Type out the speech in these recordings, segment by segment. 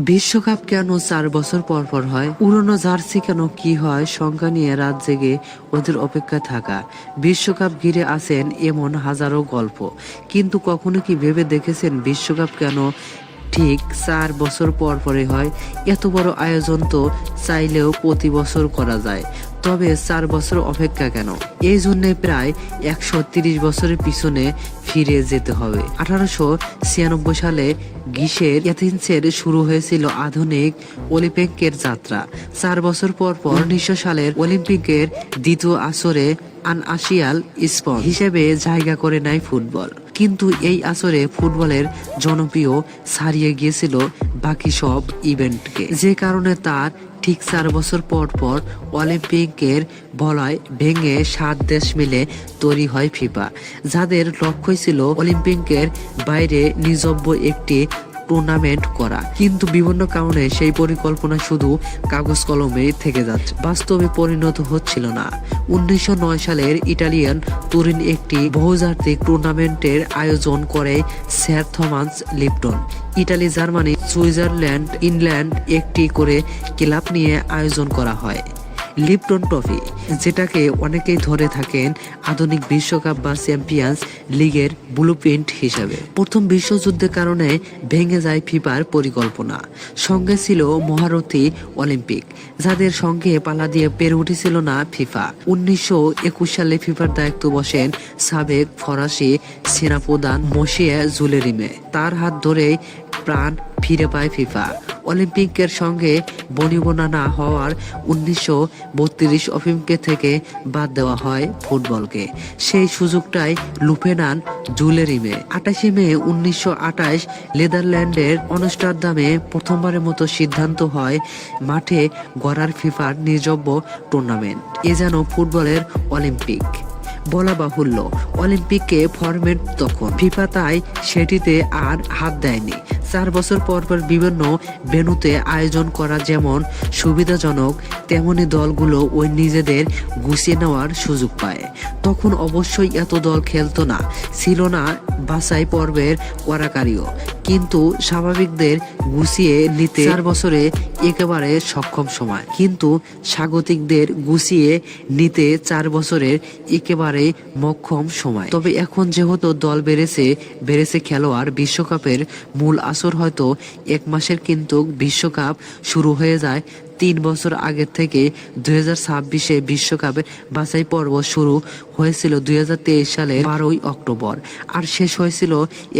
বিশ্বকাপ কেন 4 বছর পর পর হয়? পুরনো জার্সি কেন কি হয় সংখ্যা নিয়ে রাত জেগে ওদের অপেক্ষা থাকা। বিশ্বকাপ ঘিরে আছেন এমন হাজারো গল্প, কিন্তু কখনো কি ভেবে দেখেছেন বিশ্বকাপ কেন ঠিক 4 বছর পর পরে হয়? এত বড় আয়োজন তো চাইলেও প্রতি বছর করা যায়, তবে 4 বছর অপেক্ষা কেন? এই জন্য প্রায় 130 বছরের পিছনে ফিরে যেতে হবে। 1896 সালে গ্রিসের এথেন্সের শুরু হয়েছিল আধুনিক অলিম্পিকের যাত্রা। 4 বছর পর 1900 সালের অলিম্পিকের দ্বিতীয় আসরে আনঅফিশিয়াল স্পট হিসেবে জায়গা করে নেয় ফুটবল। কিন্তু এই আসরে ফুটবলের জনপ্রিয় ছাড়িয়ে গিয়েছিল বাকি সব ইভেন্টকে, যে কারণে তার ঠিক 4 বছর পর পর অলিম্পিকের বলয় ভেঙে 7 দেশ মিলে তৈরি হয় ফিফা, যাদের লক্ষ্যই ছিল অলিম্পিকের বাইরে নিজস্ব একটি টুর্নামেন্ট করা। কিন্তু বিভিন্ন কারণে সেই পরিকল্পনা শুধু কাগজ কলমে থেকে যাচ্ছে, বাস্তবে পরিণত হচ্ছিল না। 1909 সালের ইটালিয়ান তুরিন একটি বহুজাতিক টুর্নামেন্টের আয়োজন করে sir Thomas Lipton. Italy, Germany, Switzerland, England একটি করে ক্লাব নিয়ে আয়োজন করা হয় লিপটন ট্রফি, যেটাকে অনেকেই ধরে থাকেন আধুনিক বিশ্বকাপ বা চ্যাম্পিয়ন্স লিগের ব্লুপ্রিন্ট হিসেবে। প্রথম বিশ্বযুদ্ধের কারণে ভেঙে যায় ফিফার পরিকল্পনা। সঙ্গে ছিল মহারথী অলিম্পিক, যাদের সঙ্গে পালা দিয়ে পেরে উঠেছিল না ফিফা। 1921 সালে ফিফার দায়িত্ব বসেন সাবেক ফরাসি সেনাপ্রধান মসিয়ে জুলেরিমে। তার হাত ধরেই প্রাণ ফিরে পায় ফিফা। অলিম্পিকের সঙ্গে বনিবনা না হওয়ার 1932 অলিম্পিক থেকে বাদ দেওয়া হয় ফুটবলকে। সেই সুযোগটাই লুফে নেন জুলেরিমে। 28 মে 1928 নেদারল্যান্ডের আমস্টারডামে প্রথমবারের মতো সিদ্ধান্ত হয় মাঠে গড়ার ফিফার নিজস্ব টুর্নামেন্ট। এ যেন ফুটবলের অলিম্পিক বলা বাহুল্য। অলিম্পিকে ফরম্যাট তখন ফিফা, তাই সেটিতে আর হাত দেয়নি। 4 বছর পর পর বিভিন্ন ভেন্যুতে আয়োজন করা যেমন সুবিধাজনক, তেমনি দলগুলো ওই নিজেদের গুছিয়ে নেওয়ার সুযোগ পায়। তখন অবশ্যই এত দল খেলতো না, ছিল না বাছাই পর্বের কড়াকড়িও, কিন্তু স্বাভাবিকদের গুছিয়ে নিতে 4 বছরে একেবারে সক্ষম সময়। কিন্তু স্বাগতিকদের গুছিয়ে নিতে 4 বছরের একেবারে মক্ষম সময়। তবে এখন যেহেতু দল বেড়েছে খেলোয়াড়, বিশ্বকাপের মূল আসর হয়তো 1 মাসের, কিন্তু বিশ্বকাপ শুরু হয়ে যায় 3 বছর আগের থেকে। 2026-এ বিশ্বকাপের বাছাই পর্ব শুরু হয়েছিল 2023 সালের 12 অক্টোবর আর শেষ হয়েছিল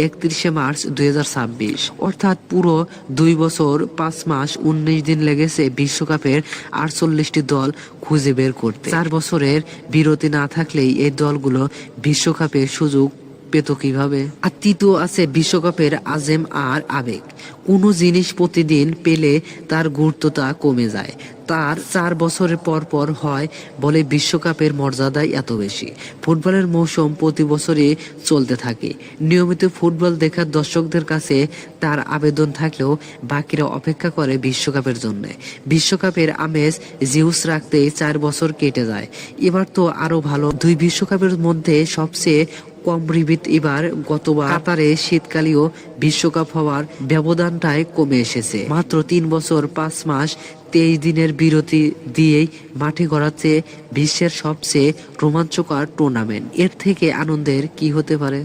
31 মার্চ 2026। অর্থাৎ পুরো 2 বছর 5 মাস 19 দিন লেগেছে বিশ্বকাপের 48টি দল খুঁজে বের করতে। 4 বছরের বিরতি না থাকলেই এই দলগুলো বিশ্বকাপের সুযোগ পেত কিভাবে? আর তৃতীয় আছে বিশ্বকাপের আজেম আর আবেগ। কোনো জিনিস প্রতিদিন পেলে তার গুরুত্বটা কমে যায়। তার 4 বছরের পর পর হয় বলে বিশ্বকাপের মর্যাদাই এত বেশি। ফুটবলের মৌসুম প্রতি বছরই চলতে থাকে। নিয়মিত ফুটবল দেখার দর্শকদের কাছে তার আবেদন থাকলেও বাকিরা অপেক্ষা করে বিশ্বকাপের জন্য। বিশ্বকাপের আমেজ জিউস রাখতে 4 বছর কেটে যায়। এবার তো আরো ভালো। 2 বিশ্বকাপের মধ্যে সবচেয়ে কম রিপিট এবার। গতবার কাতারে শীতকালীয় বিশ্বকাপ হওয়ার ব্যবধানটাই কমে এসেছে মাত্র 3 বছর 5 মাস 23 দিনের বিরতি দিয়েই মাঠে গড়াচ্ছে বিশ্বের সবচেয়ে রোমাঞ্চকর টুর্নামেন্ট। এর থেকে আনন্দের কি হতে পারে?